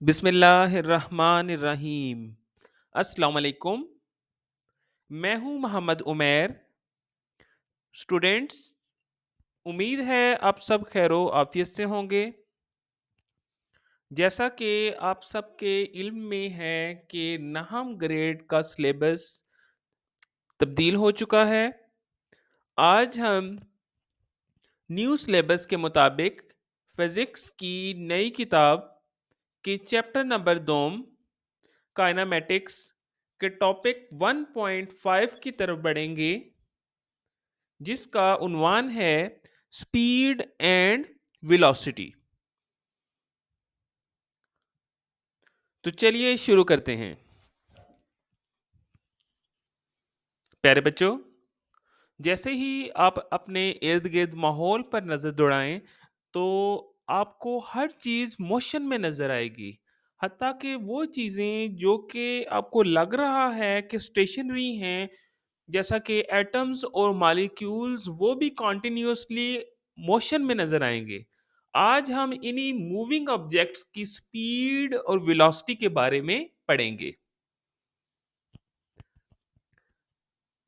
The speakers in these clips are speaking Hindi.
बिस्मिल्लाहिर्रहमानिर्रहीम। अस्सलाम वालेकुम। मैं हूं मोहम्मद उमैर। स्टूडेंट्स, उम्मीद है आप सब खैरो आफियत से होंगे। जैसा कि आप सबके इल्म में है कि नहम ग्रेड का सिलेबस तब्दील हो चुका है। आज हम न्यू सिलेबस के मुताबिक फिज़िक्स की नई किताब के चैप्टर नंबर 2 काइनेमैटिक्स के टॉपिक 1.5 की तरफ बढ़ेंगे, जिसका उन्वान है स्पीड एंड वेलोसिटी। तो चलिए शुरू करते हैं। प्यारे बच्चों, जैसे ही आप अपने इर्द गिर्द माहौल पर नज़र दौड़ाएं तो आपको हर चीज़ मोशन में नज़र आएगी। हत्ता कि वो चीज़ें जो कि आपको लग रहा है कि स्टेशनरी हैं, जैसा कि एटम्स और मॉलिक्यूल्स, वो भी कॉन्टिन्यूसली मोशन में नजर आएंगे। आज हम इन्हीं मूविंग ऑब्जेक्ट्स की स्पीड और वेलोसिटी के बारे में पढ़ेंगे।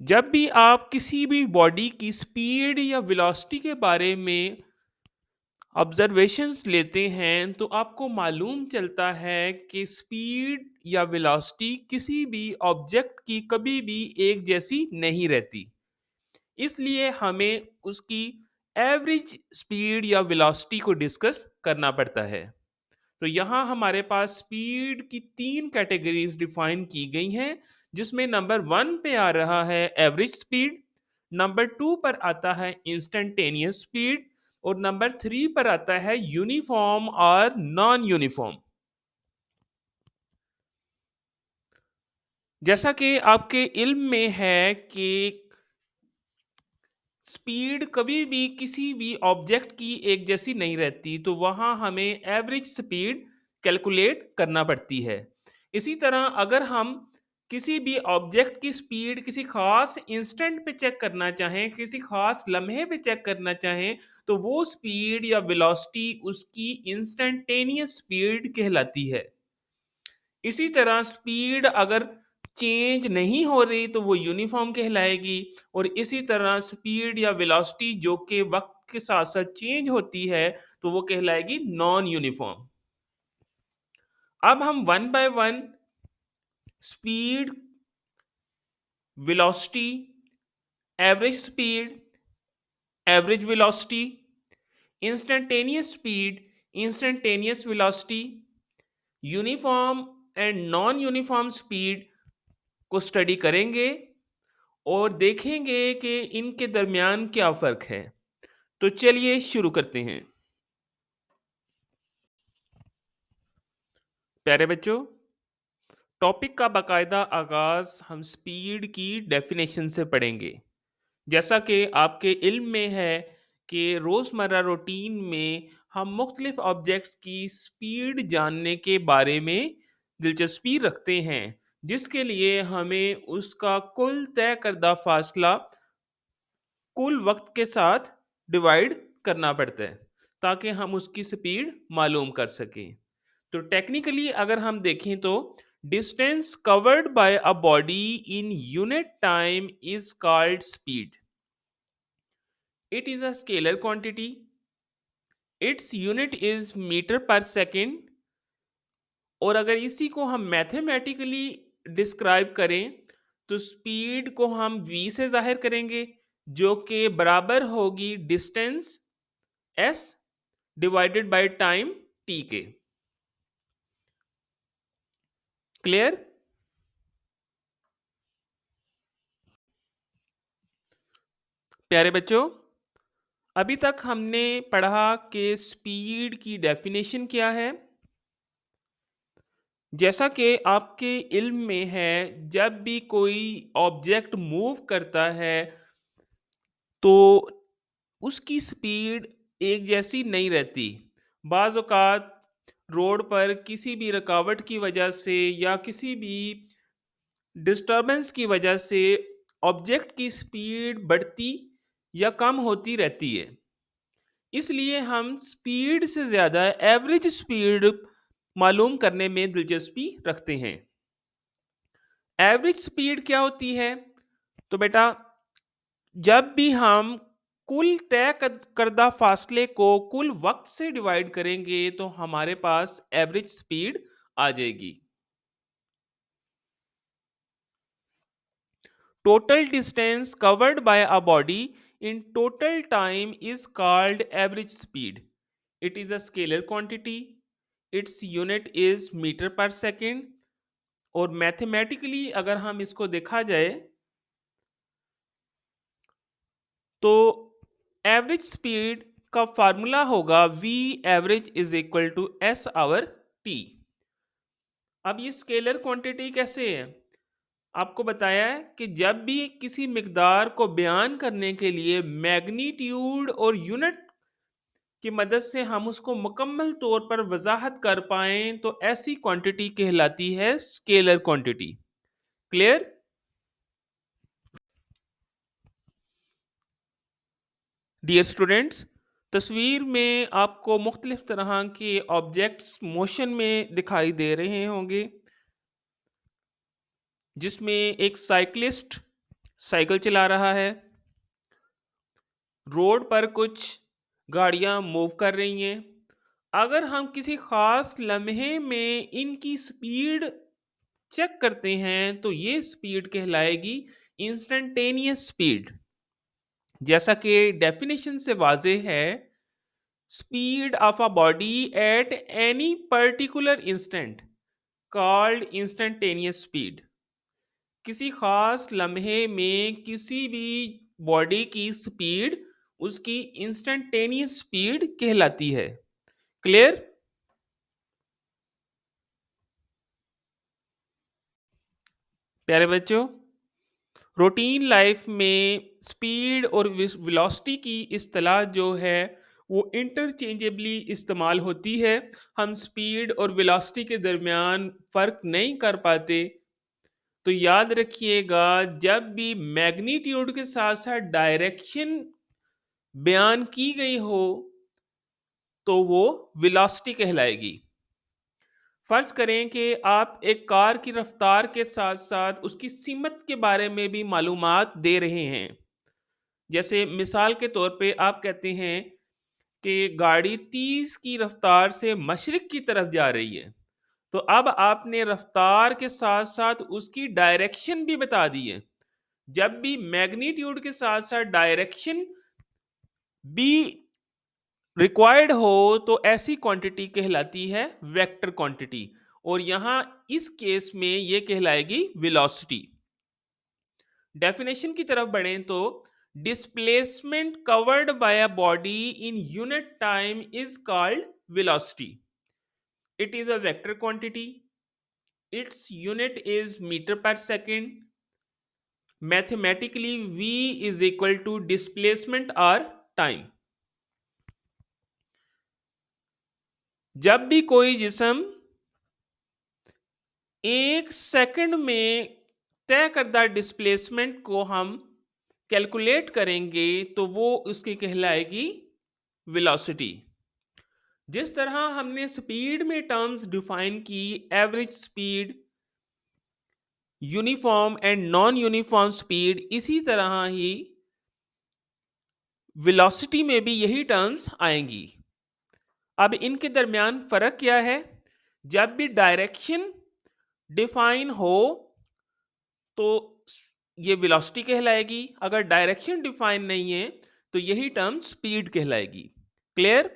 जब भी आप किसी भी बॉडी की स्पीड या वेलोसिटी के बारे में ऑब्जर्वेशंस लेते हैं तो आपको मालूम चलता है कि स्पीड या वेलोसिटी किसी भी ऑब्जेक्ट की कभी भी एक जैसी नहीं रहती। इसलिए हमें उसकी एवरेज स्पीड या वेलोसिटी को डिस्कस करना पड़ता है। तो यहाँ हमारे पास स्पीड की 3 कैटेगरीज डिफाइन की गई हैं, जिसमें नंबर 1 पे आ रहा है एवरेज स्पीड, नंबर 2 पर आता है इंस्टेंटेनियस स्पीड और नंबर 3 पर आता है यूनिफॉर्म और नॉन यूनिफॉर्म। जैसा कि आपके इल्म में है कि स्पीड कभी भी किसी भी ऑब्जेक्ट की एक जैसी नहीं रहती, तो वहाँ हमें एवरेज स्पीड कैलकुलेट करना पड़ती है। इसी तरह अगर हम किसी भी ऑब्जेक्ट की स्पीड किसी खास इंस्टेंट पे चेक करना चाहें, किसी खास लम्हे पे चेक करना चाहें, तो वो स्पीड या वेलोसिटी उसकी इंस्टेंटेनियस स्पीड कहलाती है। इसी तरह स्पीड अगर चेंज नहीं हो रही तो वो यूनिफॉर्म कहलाएगी, और इसी तरह स्पीड या वेलोसिटी जो कि वक्त के साथ साथ चेंज होती है तो वो कहलाएगी नॉन यूनिफॉर्म। अब हम one by one speed, velocity, average speed, average velocity, instantaneous speed, instantaneous velocity, uniform and non uniform speed को स्टडी करेंगे और देखेंगे कि इनके दरमियान क्या फ़र्क है। तो चलिए शुरू करते हैं। प्यारे बच्चों, टॉपिक का बाकायदा आगाज़ हम स्पीड की डेफिनेशन से पढ़ेंगे। जैसा कि आपके इल्म में है कि रोज़मर्रा रूटीन में हम मुख्तलिफ ऑब्जेक्ट्स की स्पीड जानने के बारे में दिलचस्पी रखते हैं, जिसके लिए हमें उसका कुल तय करदा फासला कुल वक्त के साथ डिवाइड करना पड़ता है, ताकि हम उसकी स्पीड मालूम कर सकें। तो टेक्निकली अगर हम देखें तो distance covered by a body in unit time is called speed. It is a scalar quantity. Its unit is metre per second. और अगर इसी को हम मैथमेटिकली डिस्क्राइब करें तो स्पीड को हम v से जाहिर करेंगे, जो कि बराबर होगी distance s divided by time t के। क्लियर? प्यारे बच्चों, अभी तक हमने पढ़ा कि स्पीड की डेफिनेशन क्या है। जैसा कि आपके इल्म में है, जब भी कोई ऑब्जेक्ट मूव करता है तो उसकी स्पीड एक जैसी नहीं रहती। बाज़ औक़ात रोड पर किसी भी रुकावट की वजह से या किसी भी डिस्टर्बेंस की वजह से ऑब्जेक्ट की स्पीड बढ़ती या कम होती रहती है। इसलिए हम स्पीड से ज़्यादा एवरेज स्पीड मालूम करने में दिलचस्पी रखते हैं। एवरेज स्पीड क्या होती है? तो बेटा, जब भी हम कुल करदा फासले को कुल वक्त से डिवाइड करेंगे तो हमारे पास एवरेज स्पीड आ जाएगी। Total distance covered by a body in total time is called average speed. It is a scalar quantity. Its unit is metre per second. और मैथमेटिकली अगर हम इसको देखा जाए तो एवरेज स्पीड का फार्मूला होगा V average is equal to S over T. अब ये स्केलर क्वांटिटी कैसे है? आपको बताया है कि जब भी किसी मिकदार को बयान करने के लिए मैग्नीट्यूड और यूनिट की मदद से हम उसको मुकम्मल तौर पर वजाहत कर पाएं तो ऐसी क्वांटिटी कहलाती है scalar quantity. Clear? Dear students, तस्वीर में आपको मुख्तलिफ तरह के ऑब्जेक्ट्स मोशन में दिखाई दे रहे होंगे, जिसमें एक साइकिलिस्ट साइकिल चला रहा है। रोड पर कुछ गाड़ियां मूव कर रही हैं। अगर हम किसी खास लम्हे में इनकी स्पीड चेक करते हैं तो ये स्पीड कहलाएगी इंस्टेंटेनियस स्पीड। जैसा कि डेफिनेशन से वाज़ेह है, speed of a body at any particular instant called instantaneous speed. किसी खास लम्हे में किसी भी बॉडी की स्पीड उसकी इंस्टेंटेनियस स्पीड कहलाती है। क्लियर? प्यारे बच्चों, रूटीन लाइफ में स्पीड और वेलोसिटी की इस्तेलाह जो है वो इंटरचेंजेबली इस्तेमाल होती है। हम स्पीड और वेलोसिटी के दरमियान फ़र्क नहीं कर पाते। तो याद रखिएगा, जब भी मैग्नीट्यूड के साथ साथ डायरेक्शन बयान की गई हो तो वो वेलोसिटी कहलाएगी। फर्ज करें कि आप एक कार की रफ्तार के साथ साथ उसकी सीमत के बारे में भी मालूमात दे रहे हैं। जैसे मिसाल के तौर पे आप कहते हैं कि गाड़ी 30 की रफ्तार से मशरिक की तरफ जा रही है। तो अब आपने रफ्तार के साथ साथ उसकी डायरेक्शन भी बता दी है। जब भी मैग्नीट्यूड के साथ साथ डायरेक्शन भी रिक्वायर्ड हो तो ऐसी क्वांटिटी कहलाती है वेक्टर क्वांटिटी। और यहां इस केस में ये कहलाएगी वेलोसिटी। डेफिनेशन की तरफ बढ़ें तो displacement covered by a body in unit time is called velocity. It is a vector quantity. Its unit is metre per second. Mathematically v is equal to displacement और टाइम। जब भी कोई जिस्म 1 सेकंड में तय करदा डिस्प्लेसमेंट को हम कैलकुलेट करेंगे तो वो उसकी कहलाएगी वेलोसिटी। जिस तरह हमने स्पीड में टर्म्स डिफाइन की, average speed, uniform and non uniform speed, इसी तरह ही वेलोसिटी में भी यही टर्म्स आएंगी। अब इनके दरमियान फर्क क्या है? जब भी डायरेक्शन डिफाइन हो तो ये वेलोसिटी कहलाएगी। अगर डायरेक्शन डिफाइन नहीं है तो यही टर्म स्पीड कहलाएगी। Clear?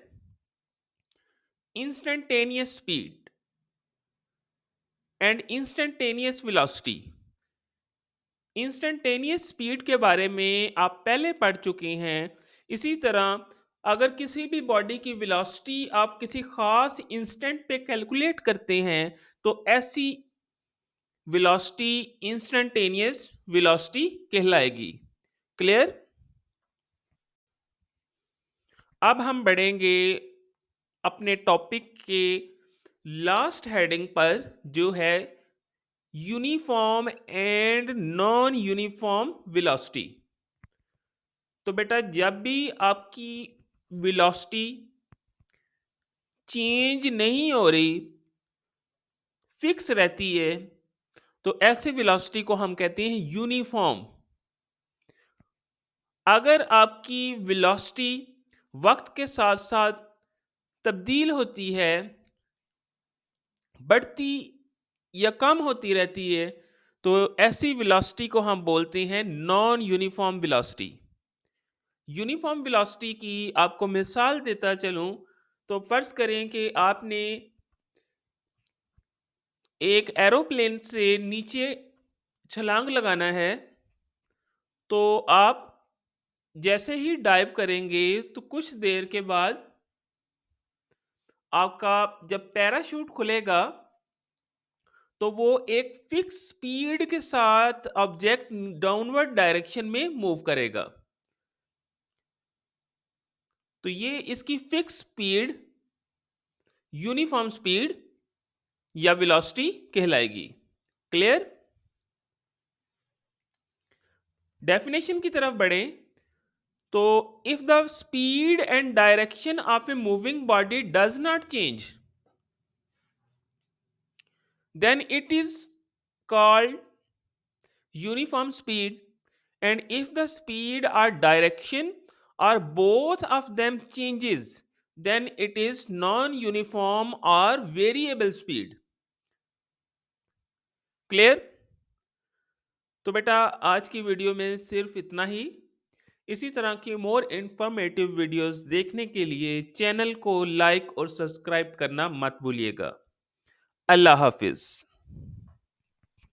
Instantaneous speed and instantaneous velocity. Instantaneous speed के बारे में आप पहले पढ़ चुके हैं। इसी तरह अगर किसी भी बॉडी की वेलोसिटी आप किसी खास इंस्टेंट पे कैलकुलेट करते हैं तो ऐसी वेलोसिटी इंस्टेंटेनियस वेलोसिटी कहलाएगी। क्लियर? अब हम बढ़ेंगे अपने टॉपिक के लास्ट हेडिंग पर, जो है uniform and non uniform velocity. तो बेटा, जब भी आपकी वेलोसिटी चेंज नहीं हो रही फिक्स रहती है, तो ऐसे वेलोसिटी को हम कहते हैं यूनिफॉर्म। अगर आपकी वेलोसिटी वक्त के साथ साथ तब्दील होती है, बढ़ती या कम होती रहती है, तो ऐसी वेलोसिटी को हम बोलते हैं non uniform velocity. Uniform velocity की आपको मिसाल देता चलूं, तो फर्ज करें कि आपने एक एरोप्लेन से नीचे छलांग लगाना है, तो आप जैसे ही डाइव करेंगे तो कुछ देर के बाद आपका जब पैराशूट खुलेगा, तो वो एक फिक्स स्पीड के साथ ऑब्जेक्ट डाउनवर्ड डायरेक्शन में मूव करेगा। तो ये इसकी फिक्स स्पीड यूनिफॉर्म स्पीड या वेलोसिटी कहलाएगी। क्लियर? डेफिनेशन की तरफ बढ़ें, तो if the speed and direction of a moving body does not change, then it is called uniform speed. And if the speed or direction or both of them changes, then it is non-uniform or variable speed. Clear? तो बेटा आज की वीडियो में सिर्फ इतना ही। इसी तरह की मोर इंफॉर्मेटिव वीडियोस देखने के लिए चैनल को लाइक और सब्सक्राइब करना मत भूलिएगा। अल्लाह हाफिज।